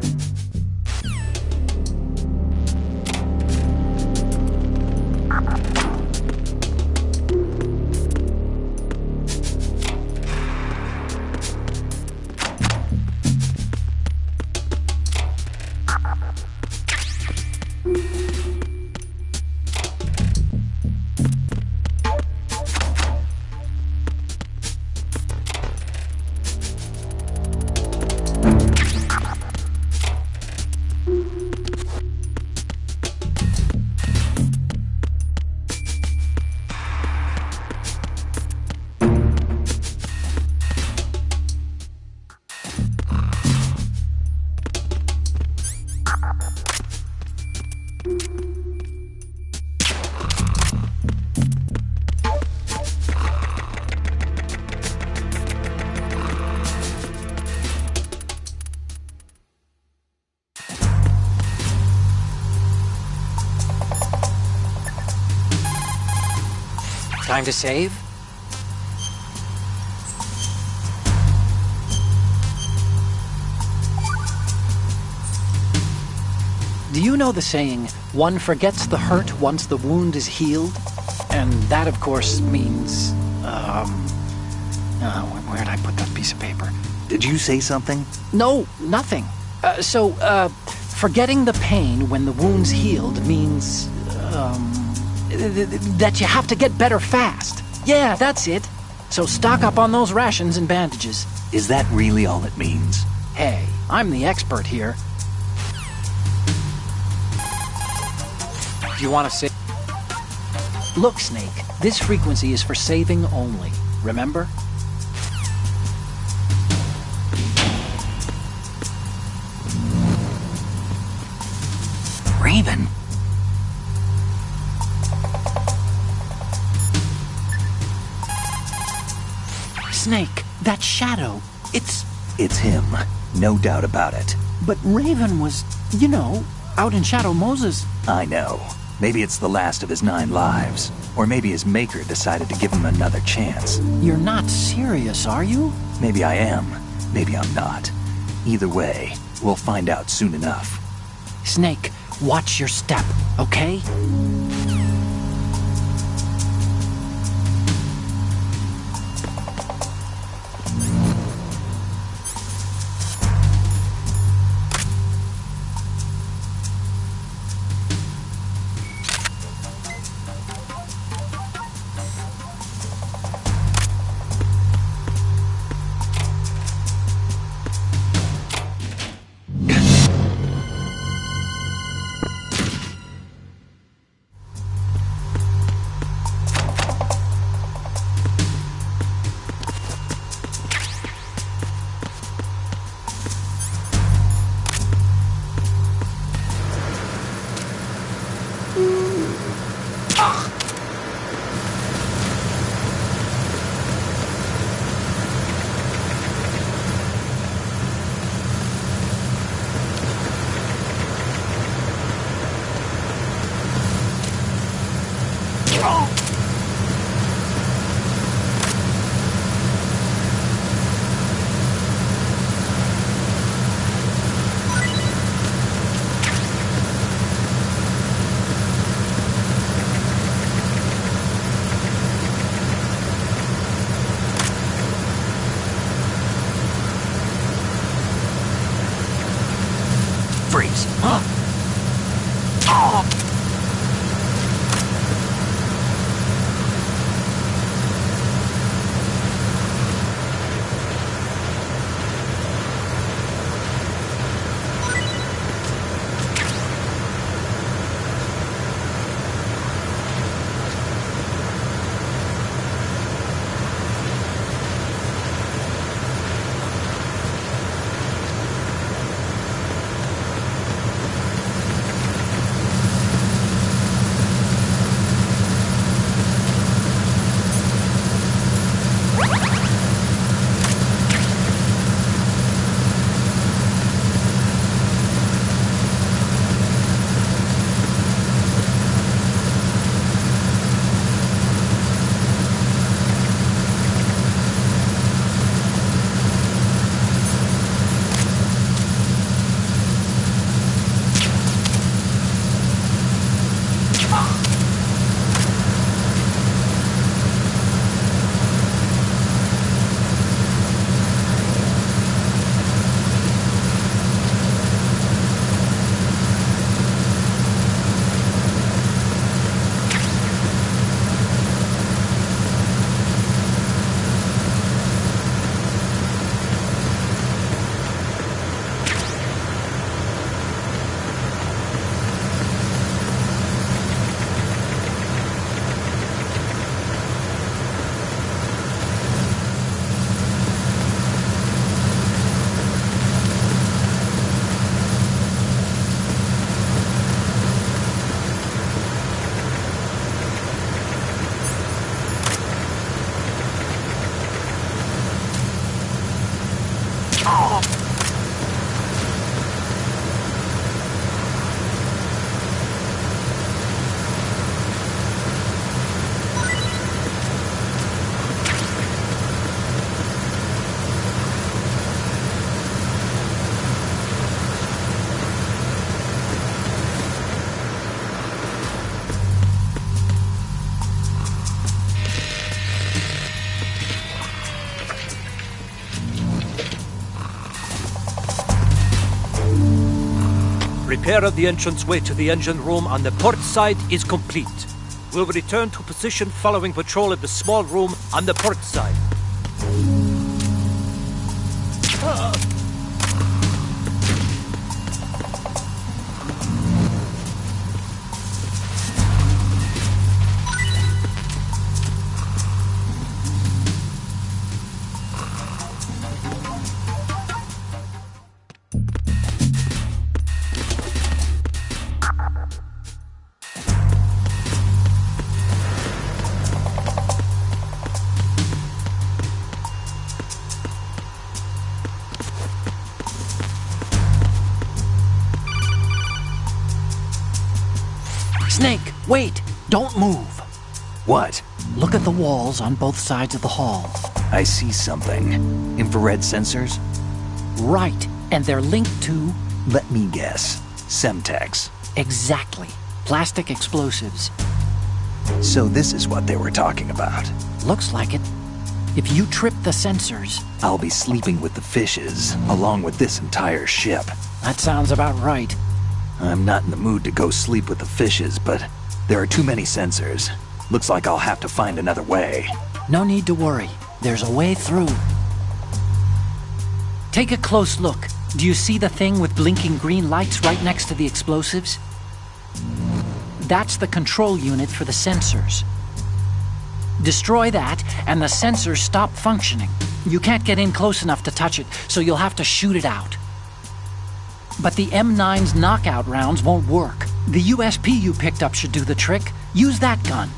C: Time to save? Do you know the saying, one forgets the hurt once the wound is healed? And that, of course, means, where'd I put that piece of paper?
A: Did you say something?
C: No, nothing. Forgetting the pain when the wound's healed means, that you have to get better fast. Yeah, that's it. So stock up on those rations and bandages.
A: Is that really all it means?
C: Hey, I'm the expert here. Do you want to save? Look, Snake, this frequency is for saving only. Remember? Raven. Snake, that shadow, it's
A: him. No doubt about it.
C: But Raven was, you know, out in Shadow Moses.
A: I know. Maybe it's the last of his 9 lives. Or maybe his maker decided to give him another chance.
C: You're not serious, are you?
A: Maybe I am. Maybe I'm not. Either way, we'll find out soon enough.
C: Snake, watch your step, okay?
A: Freeze.
C: Huh?
B: Repair of the entranceway to the engine room on the port side is complete. We'll return to position following patrol of the small room on the port side.
D: Snake, wait! Don't move!
A: What?
D: Look at the walls on both sides of the hall.
A: I see something. Infrared sensors?
D: Right, and they're linked to...
A: Let me guess. Semtex.
D: Exactly. Plastic explosives.
A: So this is what they were talking about.
D: Looks like it. If you trip the sensors...
A: I'll be sleeping with the fishes, along with this entire ship.
D: That sounds about right.
A: I'm not in the mood to go sleep with the fishes, but there are too many sensors. Looks like I'll have to find another way.
D: No need to worry. There's a way through. Take a close look. Do you see the thing with blinking green lights right next to the explosives? That's the control unit for the sensors. Destroy that, and the sensors stop functioning. You can't get in close enough to touch it, so you'll have to shoot it out. But the M9's knockout rounds won't work. The USP you picked up should do the trick. Use that gun.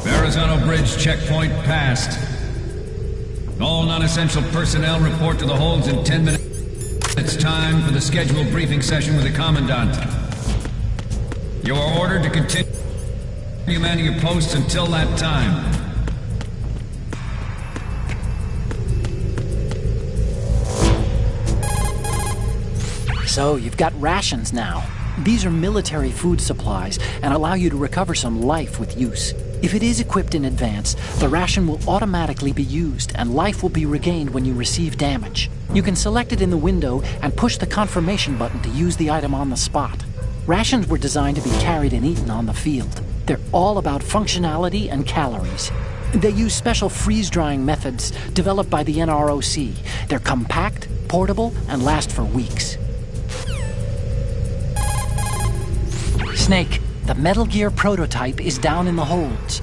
J: Verrazano Bridge checkpoint passed. All non-essential personnel report to the holds in 10 minutes. It's time for the scheduled briefing session with the Commandant. You are ordered to continue manning your posts until that time.
D: So, you've got rations now. These are military food supplies and allow you to recover some life with use. If it is equipped in advance, the ration will automatically be used and life will be regained when you receive damage. You can select it in the window and push the confirmation button to use the item on the spot. Rations were designed to be carried and eaten on the field. They're all about functionality and calories. They use special freeze-drying methods developed by the NROC. They're compact, portable, and last for weeks. Snake, the Metal Gear prototype is down in the holds.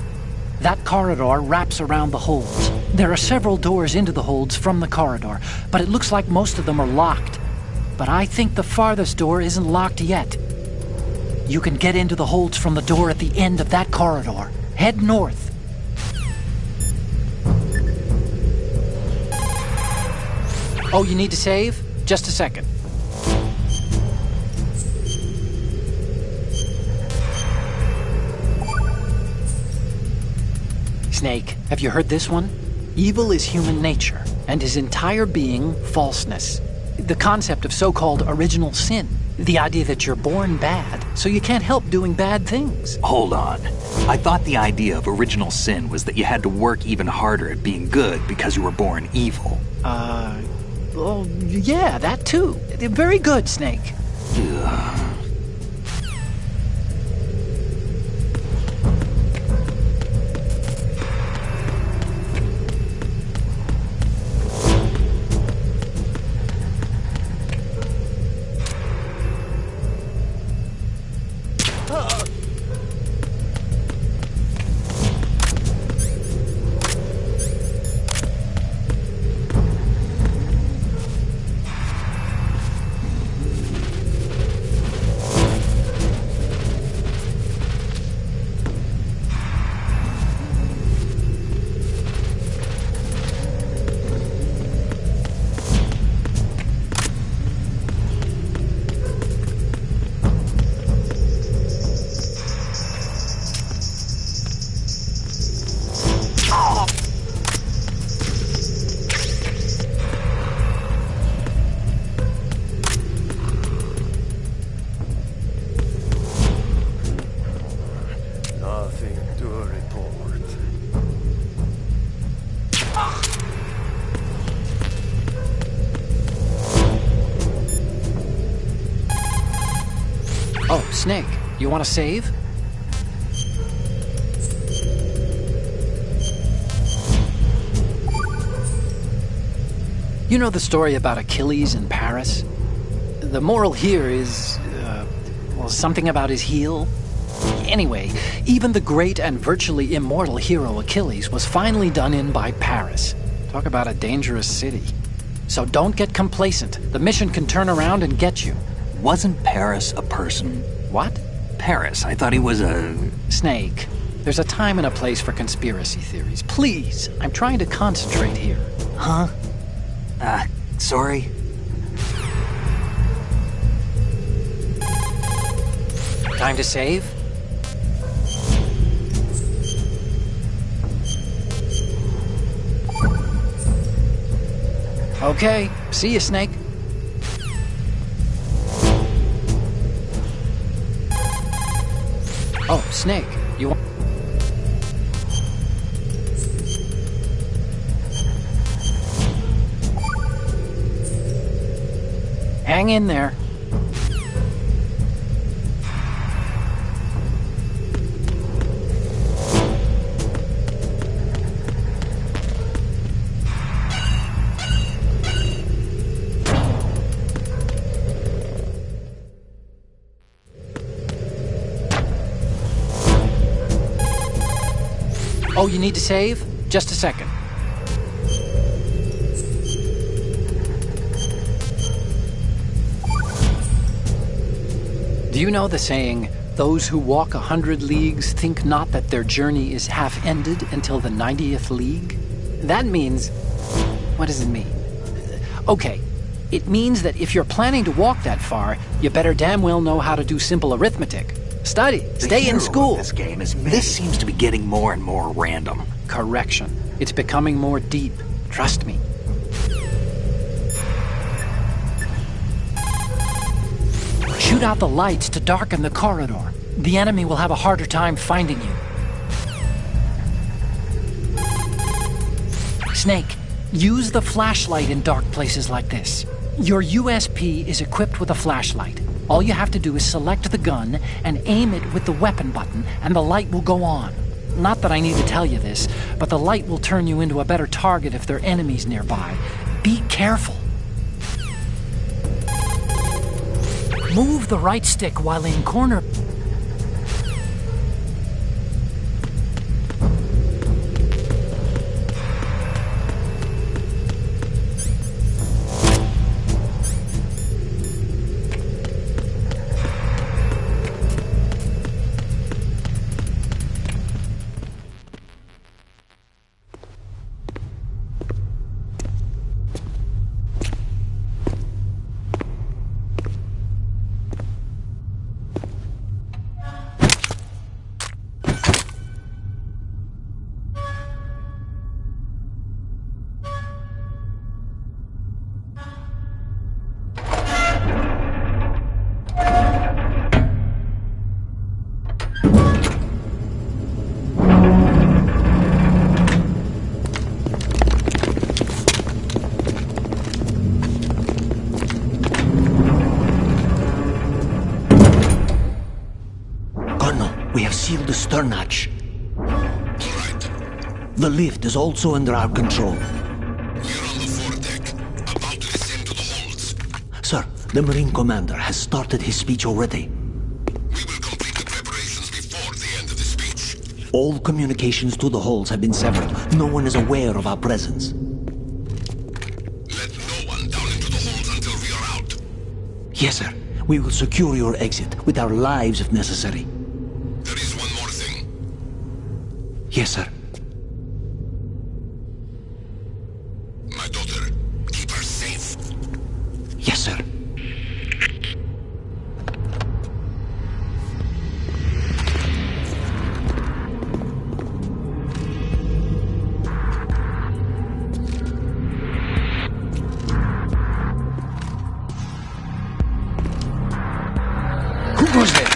D: That corridor wraps around the holds. There are several doors into the holds from the corridor, but it looks like most of them are locked. But I think the farthest door isn't locked yet. You can get into the holds from the door at the end of that corridor. Head north. Oh, you need to save? Just a second. Snake, have you heard this one? Evil is human nature, and his entire being, falseness. The concept of so-called original sin. The idea that you're born bad, so you can't help doing bad things.
A: Hold on. I thought the idea of original sin was that you had to work even harder at being good because you were born evil.
D: Well, yeah, that too. Very good, Snake.
A: Ugh.
D: Oh, Snake, you want to save? You know the story about Achilles in Paris? The moral here is, well, something about his heel. Anyway, even the great and virtually immortal hero Achilles was finally done in by Paris. Talk about a dangerous city. So don't get complacent. The mission can turn around and get you.
A: Wasn't Paris a person?
D: What?
A: Paris. I thought he was a...
D: Snake. There's a time and a place for conspiracy theories. Please, I'm trying to concentrate here.
A: Huh? Sorry.
D: Time to save? Okay, see you, Snake. Oh, Snake, you want... Hang in there. Oh, you need to save? Just a second. Do you know the saying, those who walk 100 leagues think not that their journey is half ended until the 90th league? That means... what does it mean? Okay, it means that if you're planning to walk that far, you better damn well know how to do simple arithmetic. Study, stay in school.
A: This game is me. This seems to be getting more and more random.
D: Correction. It's becoming more deep. Trust me. Shoot out the lights to darken the corridor. The enemy will have a harder time finding you. Snake, use the flashlight in dark places like this. Your USP is equipped with a flashlight. All you have to do is select the gun and aim it with the weapon button, and the light will go on. Not that I need to tell you this, but the light will turn you into a better target if there are enemies nearby. Be careful. Move the right stick while in corner.
K: We have sealed the stern hatch.
E: All right.
K: The lift is also under our control.
E: We're on the foredeck, about to descend to the holds.
K: Sir, the Marine Commander has started his speech already.
E: We will complete the preparations before the end of the speech.
K: All communications to the holds have been severed. No one is aware of our presence.
E: Let no one down into the holds until we are out.
K: Yes, sir. We will secure your exit with our lives if necessary.
E: There is one more thing.
K: Yes, sir.
E: My daughter, keep her safe.
K: Yes, sir.
I: Who goes there?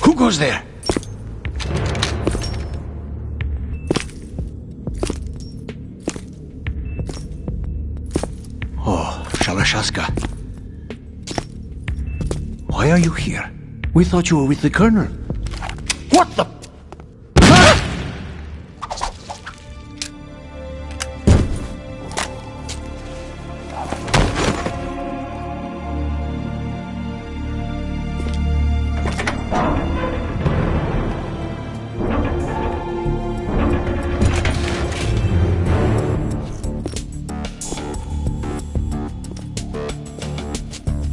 I: Who goes there?
K: Oh, Shalashaska.
A: Why are you here?
K: We thought you were with the Colonel.
I: What the?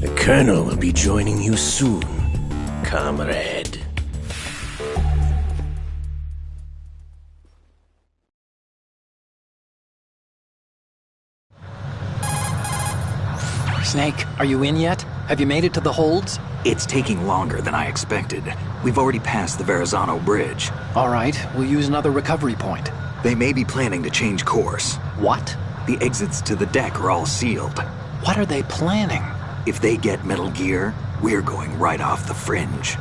L: The Colonel will be joining you soon, comrade.
C: Snake, are you in yet? Have you made it to the holds?
A: It's taking longer than I expected. We've already passed the Verrazano Bridge.
C: All right, we'll use another recovery point.
A: They may be planning to change course.
C: What?
A: The exits to the deck are all sealed.
C: What are they planning?
A: If they get Metal Gear, we're going right off the fringe.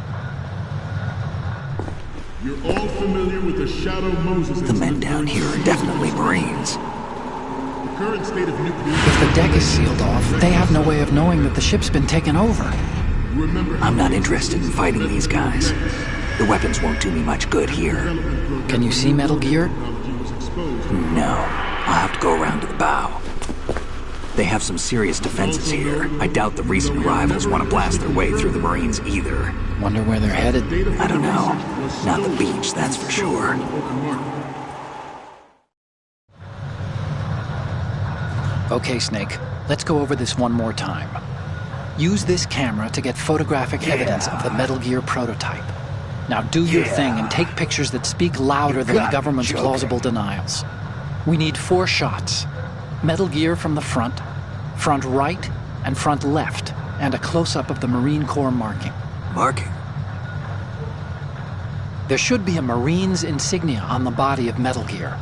M: You're all familiar with the Shadow Moses
A: The men down here are definitely Marines.
M: The current state of nuclear...
C: If the deck is sealed off, they have no way of knowing that the ship's been taken over.
A: I'm not interested in fighting these guys. The weapons won't do me much good here.
C: Can you see Metal Gear?
A: No. I'll have to go around to the bow. They have some serious defenses here. I doubt the recent arrivals want to blast their way through the Marines either.
C: Wonder where they're headed?
A: I don't know. Not the beach, that's for sure.
C: Okay, Snake.
D: let's go over this one more time. Use this camera to get photographic evidence of the Metal Gear prototype. Now do your thing and take pictures that speak louder than the government's plausible denials. We need 4 shots. Metal Gear from the front right, and front left, and a close-up of the Marine Corps marking.
A: Marking?
D: There should be a Marine's insignia on the body of Metal Gear.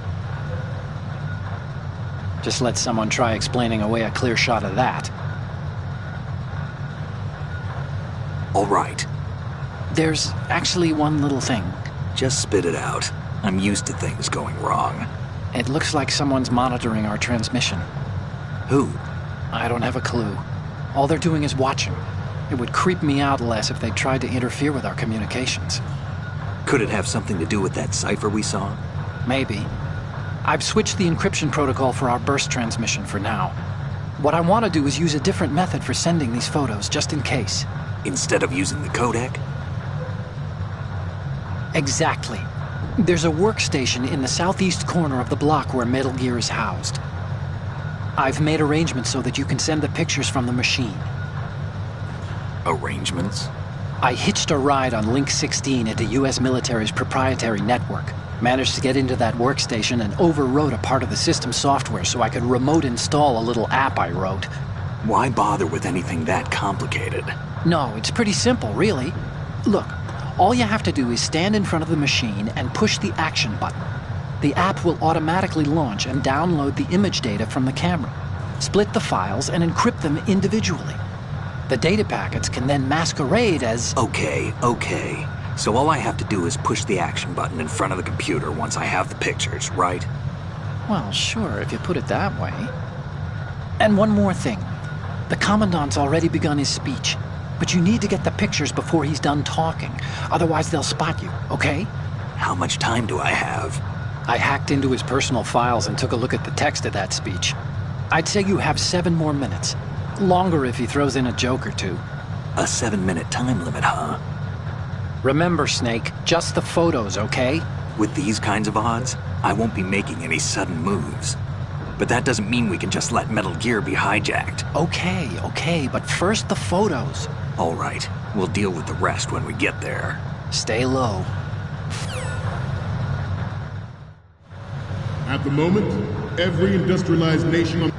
D: Just let someone try explaining away a clear shot of that.
A: All right.
D: There's actually one little thing.
A: Just spit it out. I'm used to things going wrong.
D: It looks like someone's monitoring our transmission.
A: Who?
D: I don't have a clue. All they're doing is watching. It would creep me out less if they tried to interfere with our communications.
A: Could it have something to do with that cipher we saw?
D: Maybe. I've switched the encryption protocol for our burst transmission for now. What I want to do is use a different method for sending these photos, just in case.
A: Instead of using the codec?
D: Exactly. There's a workstation in the southeast corner of the block where Metal Gear is housed. I've made arrangements so that you can send the pictures from the machine.
A: Arrangements?
D: I hitched a ride on Link 16 into US military's proprietary network. Managed to get into that workstation and overwrote a part of the system software so I could remote install a little app I wrote.
A: Why bother with anything that complicated?
D: No, it's pretty simple, really. Look, all you have to do is stand in front of the machine and push the action button. The app will automatically launch and download the image data from the camera, split the files, and encrypt them individually. The data packets can then masquerade as...
A: Okay. So all I have to do is push the action button in front of the computer once I have the pictures, right?
D: Well, sure, if you put it that way. And one more thing. The Commandant's already begun his speech, but you need to get the pictures before he's done talking. Otherwise, they'll spot you, okay?
A: How much time do I have?
D: I hacked into his personal files and took a look at the text of that speech. I'd say you have 7 more minutes. Longer if he throws in a joke or two.
A: A 7-minute time limit, huh?
D: Remember, Snake, just the photos, okay?
A: With these kinds of odds, I won't be making any sudden moves. But that doesn't mean we can just let Metal Gear be hijacked.
D: Okay, but first the photos.
A: All right, we'll deal with the rest when we get there.
D: Stay low.
M: At the moment, every industrialized nation on...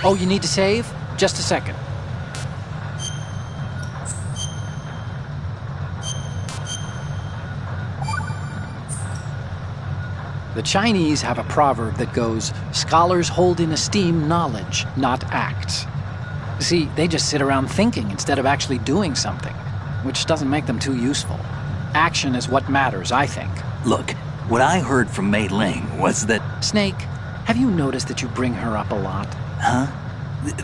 D: Oh, you need to save? Just a second. The Chinese have a proverb that goes, "Scholars hold in esteem knowledge, not acts." See, they just sit around thinking instead of actually doing something, which doesn't make them too useful. Action is what matters, I think.
A: Look, what I heard from Mei Ling was that...
D: Snake, have you noticed that you bring her up a lot?
A: Huh?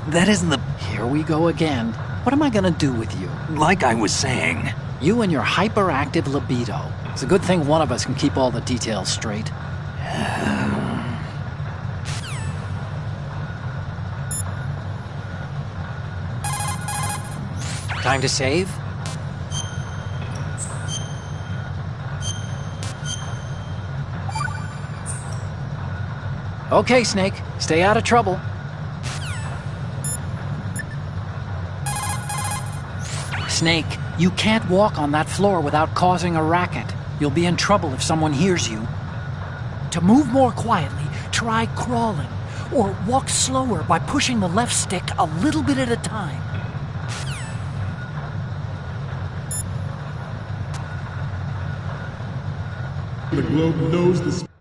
A: That isn't the...
D: Here we go again. What am I gonna do with you?
A: Like I was saying...
D: You and your hyperactive libido. It's a good thing one of us can keep all the details straight. Time to save? Okay, Snake. Stay out of trouble. Snake, you can't walk on that floor without causing a racket. You'll be in trouble if someone hears you. To move more quietly, try crawling, or walk slower by pushing the left stick a little bit at a time.
M: The globe knows the...